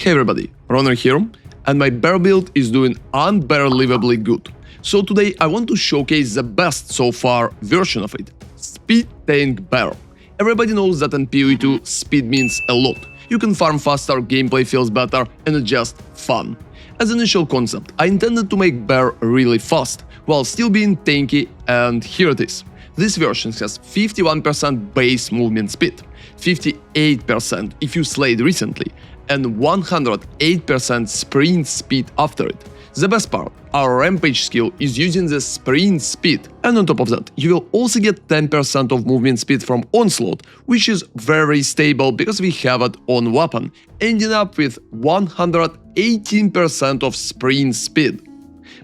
Hey everybody, ronarray here, and my bear build is doing unbelievably good. So today I want to showcase the best so far version of it, Speed Tank Bear. Everybody knows that in PoE 2 speed means a lot. You can farm faster, gameplay feels better, and it's just fun. As an initial concept, I intended to make bear really fast, while still being tanky, and here it is. This version has 51% base movement speed, 58% if you slayed recently, and 108% sprint speed after it. The best part, our rampage skill is using the sprint speed, and on top of that, you will also get 10% of movement speed from onslaught, which is very stable because we have it on weapon, ending up with 118% of sprint speed.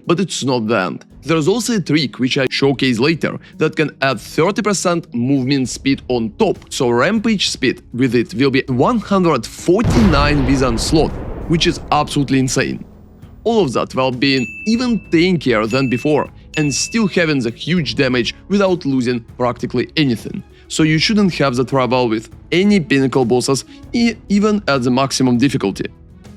But it's not the end. There's also a trick which I showcase later that can add 30% movement speed on top, so rampage speed with it will be 149 with onslaught, which is absolutely insane. All of that while being even tankier than before and still having the huge damage without losing practically anything. So you shouldn't have the trouble with any pinnacle bosses even at the maximum difficulty.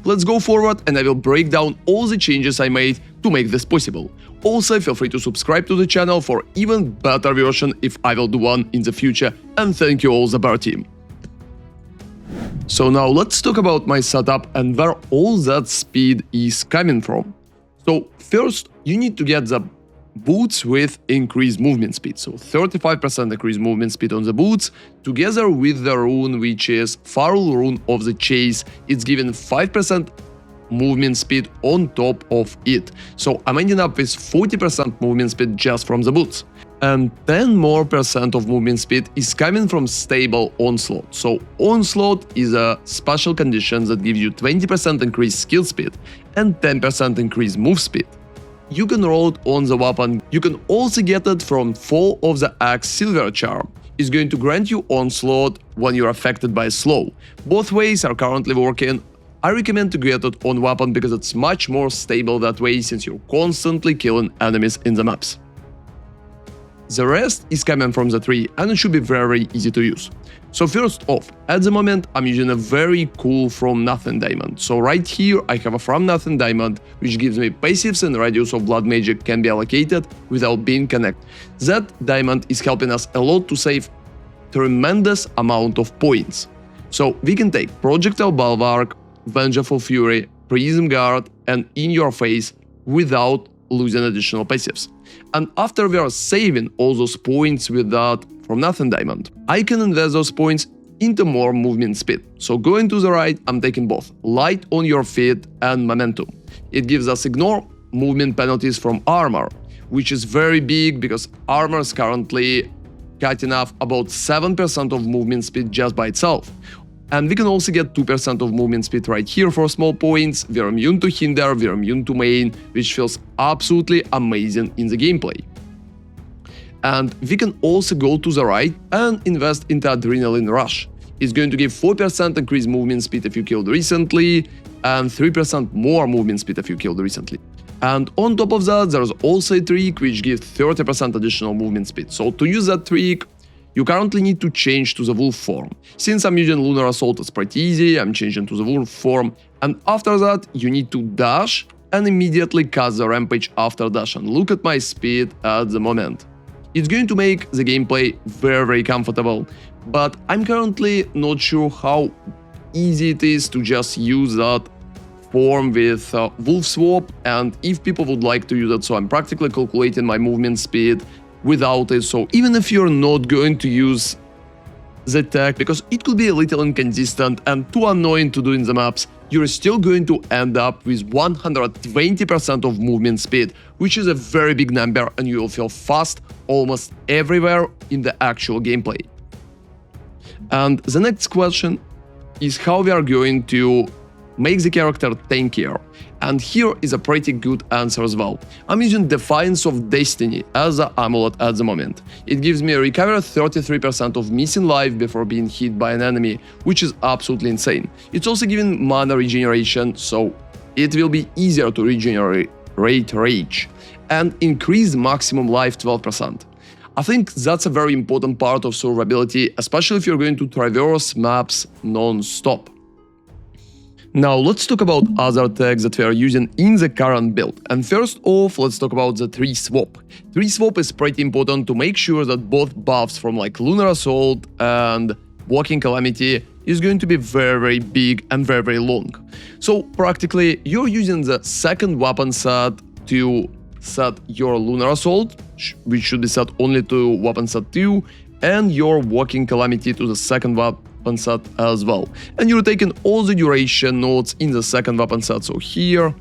Let's go forward and I will break down all the changes I made to make this possible. Also, feel free to subscribe to the channel for even better version if I will do one in the future, and thank you all the bear team. So now let's talk about my setup and where all that speed is coming from. So first, you need to get the boots with increased movement speed, so 35% increased movement speed on the boots, together with the rune which is Feral Rune of the Chase. It's given 5% movement speed on top of it, so I'm ending up with 40% movement speed just from the boots. And 10% more of movement speed is coming from stable onslaught. So onslaught is a special condition that gives you 20% increased skill speed and 10% increased move speed. You can roll it on the weapon. You can also get it from Fall of the Axe Silver Charm. It's going to grant you onslaught when you're affected by slow. Both ways are currently working. I recommend to get it on weapon because it's much more stable that way since you're constantly killing enemies in the maps. The rest is coming from the tree and it should be very easy to use. So first off, at the moment I'm using a very cool From Nothing diamond. So right here I have a From Nothing diamond which gives me passives and radius of blood magic can be allocated without being connected. That diamond is helping us a lot to save tremendous amount of points. So we can take Projectile Bulwark, Vengeful Fury, Prism Guard and In Your Face without losing additional passives. And after we are saving all those points with that From Nothing diamond, I can invest those points into more movement speed. So going to the right, I'm taking both Light on Your Feet and Momentum. It gives us ignore movement penalties from armor, which is very big because armor is currently cutting off about 7% of movement speed just by itself. And we can also get 2% of movement speed right here for small points. We're immune to hinder, we're immune to main, which feels absolutely amazing in the gameplay. And we can also go to the right and invest into Adrenaline Rush. It's going to give 4% increased movement speed if you killed recently, and 3% more movement speed if you killed recently. And on top of that, there's also a trick which gives 30% additional movement speed. So to use that trick, you currently need to change to the wolf form. Since I'm using Lunar Assault, it's pretty easy, I'm changing to the wolf form. And after that, you need to dash and immediately cast the rampage after dash. And look at my speed at the moment. It's going to make the gameplay very comfortable, but I'm currently not sure how easy it is to just use that form with wolf swap, and if people would like to use it, so I'm practically calculating my movement speed without it. So even if you're not going to use the tech because it could be a little inconsistent and too annoying to do in the maps, you're still going to end up with 120% of movement speed, which is a very big number, and you will feel fast almost everywhere in the actual gameplay. And the next question is how we are going to make the character tankier, and here is a pretty good answer as well. I'm using Defiance of Destiny as an amulet at the moment. It gives me a recover 33% of missing life before being hit by an enemy, which is absolutely insane. It's also giving mana regeneration, so it will be easier to regenerate rage, and increase maximum life 12%. I think that's a very important part of survivability, especially if you're going to traverse maps non-stop. Now let's talk about other tags that we are using in the current build. And first off, let's talk about the tree swap. Tree swap is pretty important to make sure that both buffs from like Lunar Assault and Walking Calamity is going to be very big and very long. So practically you're using the second weapon set to set your Lunar Assault, which should be set only to weapon set 2, and your Walking Calamity to the second weapon set as well. And you're taking all the duration nodes in the second weapon set, so here,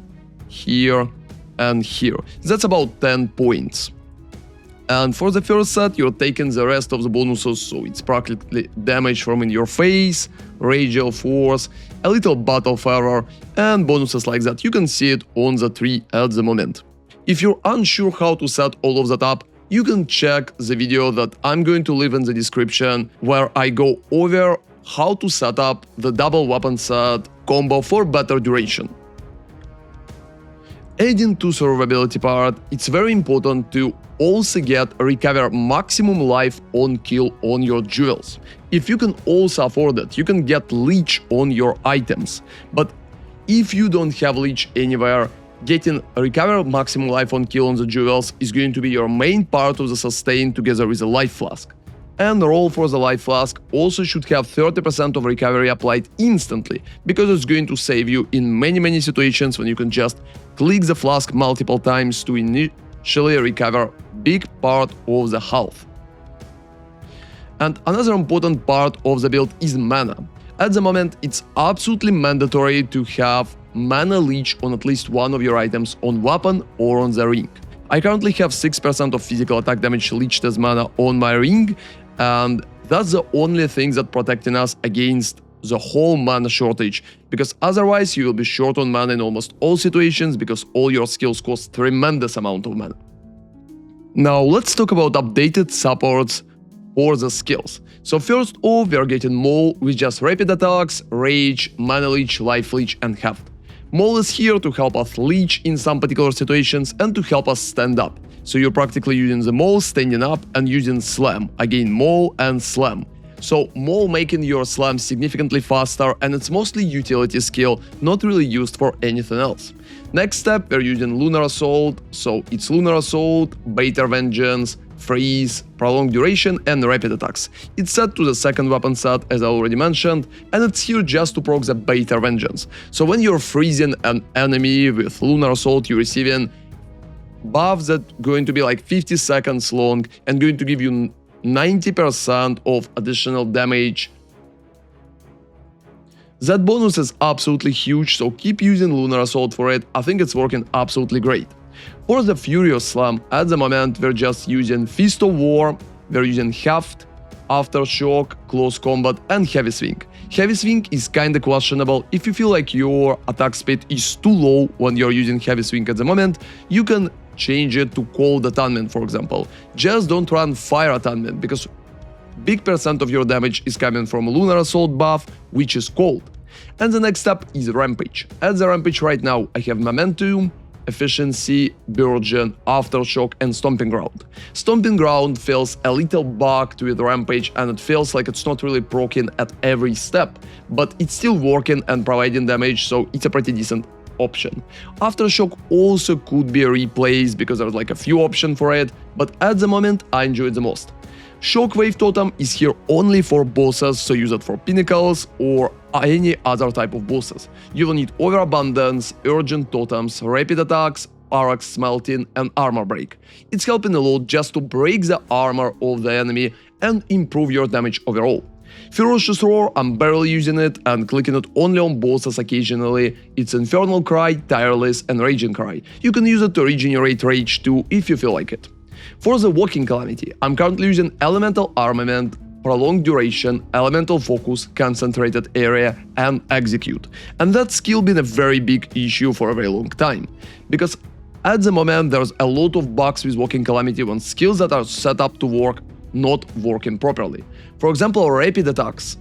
here, and here. That's about 10 points. And for the first set, you're taking the rest of the bonuses, so it's practically damage from in your face, radial force, a little battle fervor, and bonuses like that. You can see it on the tree at the moment. If you're unsure how to set all of that up, you can check the video that I'm going to leave in the description, where I go over how to set up the double weapon set combo for better duration. Adding to survivability part, it's very important to also recover maximum life on kill on your jewels. If you can also afford it, you can get leech on your items. But if you don't have leech anywhere, getting recover maximum life on kill on the jewels is going to be your main part of the sustain together with a life flask. And the roll for the life flask also should have 30% of recovery applied instantly, because it's going to save you in many situations when you can just click the flask multiple times to initially recover big part of the health. And another important part of the build is mana. At the moment, it's absolutely mandatory to have mana leech on at least one of your items on weapon or on the ring. I currently have 6% of physical attack damage leeched as mana on my ring, and that's the only thing that protecting us against the whole mana shortage, because otherwise you will be short on mana in almost all situations, because all your skills cost tremendous amount of mana. Now let's talk about updated supports for the skills. So first off, we are getting Maul with just rapid attacks, rage, mana leech, life leech, and heft. Maul is here to help us leech in some particular situations and to help us stand up. So you're practically using the Maul standing up and using slam. Again, Maul and slam. So Maul making your slam significantly faster, and it's mostly utility skill, not really used for anything else. Next step, we're using Lunar Assault, so it's Lunar Assault, Baiter Vengeance, Freeze, Prolonged Duration, and Rapid Attacks. It's set to the second weapon set, as I already mentioned, and it's here just to proc the Baiter Vengeance. So when you're freezing an enemy with Lunar Assault, you're receiving buffs that going to be like 50 seconds long and going to give you 90% of additional damage. That bonus is absolutely huge, so keep using Lunar Assault for it. I think it's working absolutely great. For the Furious Slam, at the moment we're just using Fist of War, we're using Heft, Aftershock, Close Combat, and Heavy Swing. Heavy Swing is kinda questionable. If you feel like your attack speed is too low when you're using Heavy Swing at the moment, you can change it to Cold Attunement, for example. Just don't run Fire Attunement, because big percent of your damage is coming from Lunar Assault buff, which is cold. And the next step is Rampage. At the Rampage right now, I have Momentum, Efficiency, Burgeon, Aftershock, and Stomping Ground. Stomping Ground feels a little bugged with Rampage, and it feels like it's not really proccing at every step, but it's still working and providing damage, so it's a pretty decent option. Aftershock also could be replaced, because there's like a few options for it, but at the moment I enjoy it the most. Shockwave Totem is here only for bosses, so use it for Pinnacles or any other type of bosses. You will need Overabundance, Urgent Totems, Rapid Attacks, Arax Smelting, and Armor Break. It's helping a lot just to break the armor of the enemy and improve your damage overall. Ferocious Roar, I'm barely using it and clicking it only on bosses occasionally. It's Infernal Cry, Tireless, and Raging Cry. You can use it to regenerate Rage too if you feel like it. For the Walking Calamity, I'm currently using Elemental Armament, Prolonged Duration, Elemental Focus, Concentrated Area, and Execute. And that skill been a very big issue for a very long time, because at the moment there's a lot of bugs with Walking Calamity when skills that are set up to work not working properly. For example, Rapid Attacks,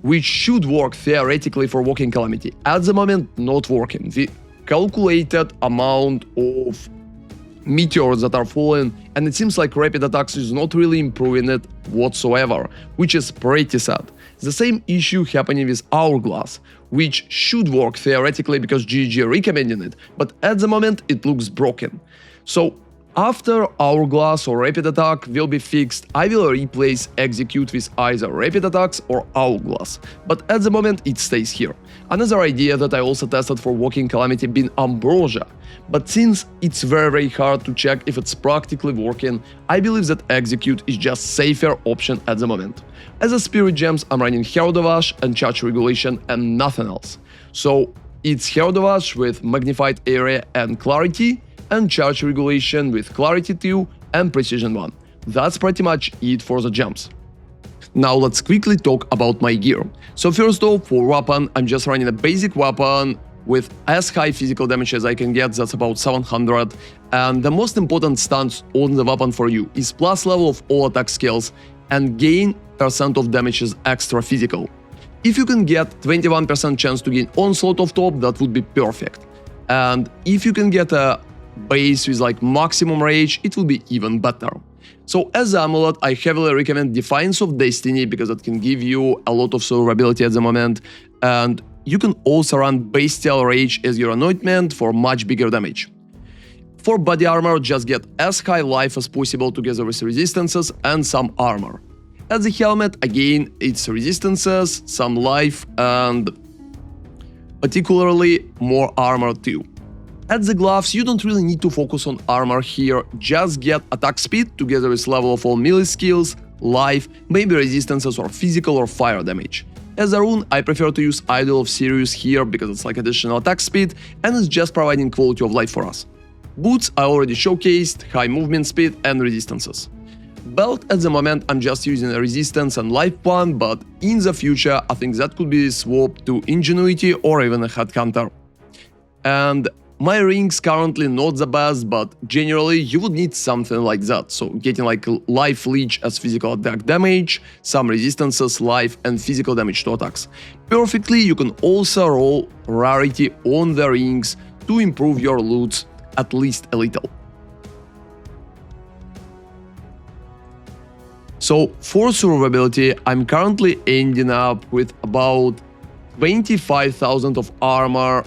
which should work theoretically for Walking Calamity, at the moment not working. The calculated amount of meteors that are falling, and it seems like Rapid Attacks is not really improving it whatsoever, which is pretty sad. The same issue happening with Hourglass. which should work theoretically because GG recommending it, but at the moment it looks broken. So after Hourglass or Rapid Attack will be fixed, I will replace Execute with either Rapid Attacks or Hourglass, but at the moment it stays here. Another idea that I also tested for Walking Calamity being Ambrosia, but since it's very hard to check if it's practically working, I believe that Execute is just safer option at the moment. As a Spirit Gems, I'm running Herald of Ash and Charge Regulation and nothing else. So it's Herald of Ash with Magnified Area and Clarity, and Charge Regulation with Clarity 2 and Precision 1. That's pretty much it for the gems. Now let's quickly talk about my gear. So first off, for weapon, I'm just running a basic weapon with as high physical damage as I can get, that's about 700, and the most important stance on the weapon for you is plus level of all attack skills and gain % of damages extra physical. If you can get 21% chance to gain onslaught of top, that would be perfect. And if you can get a base with like maximum rage, it will be even better. So as an amulet, I heavily recommend Defiance of Destiny because it can give you a lot of survivability at the moment, and you can also run Bestial Rage as your anointment for much bigger damage. For body armor, just get as high life as possible together with resistances and some armor. As the helmet, again, it's resistances, some life, and particularly more armor too. At the gloves, you don't really need to focus on armor here, just get attack speed together with level of all melee skills, life, maybe resistances or physical or fire damage. As a rune, I prefer to use Idol of Sirius here because it's like additional attack speed and it's just providing quality of life for us. Boots I already showcased, high movement speed and resistances. Belt at the moment I'm just using a resistance and life one, but in the future I think that could be swapped to Ingenuity or even a Headhunter. And my rings currently not the best, but generally you would need something like that, so getting like life leech as physical attack damage, some resistances, life and physical damage to attacks. Perfectly, you can also roll rarity on the rings to improve your loot at least a little. So for survivability, I'm currently ending up with about 25,000 of armor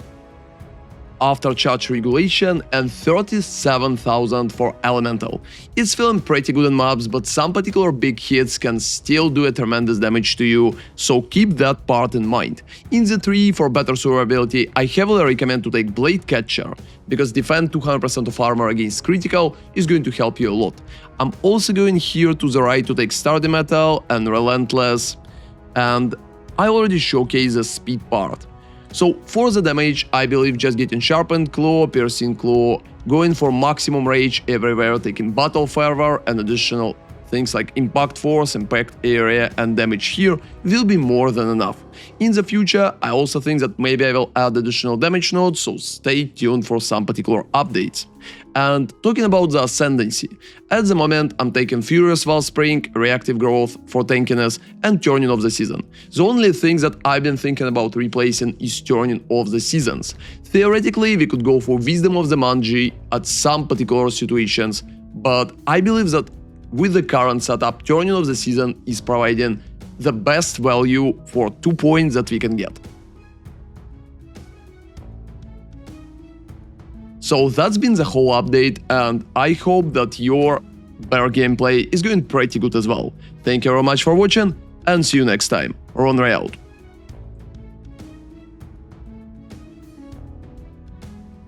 after charge regulation and 37,000 for elemental. It's feeling pretty good in mobs, but some particular big hits can still do a tremendous damage to you, so keep that part in mind. In the tree, for better survivability, I heavily recommend to take Blade Catcher, because defend 200% of armor against critical is going to help you a lot. I'm also going here to the right to take Sturdy Metal and Relentless, and I already showcased the speed part. So for the damage, I believe just getting Sharpened Claw, Piercing Claw, going for maximum rage everywhere, taking Battle Fervor and additional things like Impact Force, Impact Area and damage here will be more than enough. In the future, I also think that maybe I will add additional damage nodes, so stay tuned for some particular updates. And talking about the Ascendancy, at the moment I'm taking Furious Wellspring, Reactive Growth for tankiness and Turning of the Season. The only thing that I've been thinking about replacing is Turning of the Seasons. Theoretically, we could go for Wisdom of the Manji at some particular situations, but I believe that with the current setup, Turning of the Season is providing the best value for 2 points that we can get. So that's been the whole update, and I hope that your bear gameplay is going pretty good as well. Thank you very much for watching, and see you next time. ronarray out.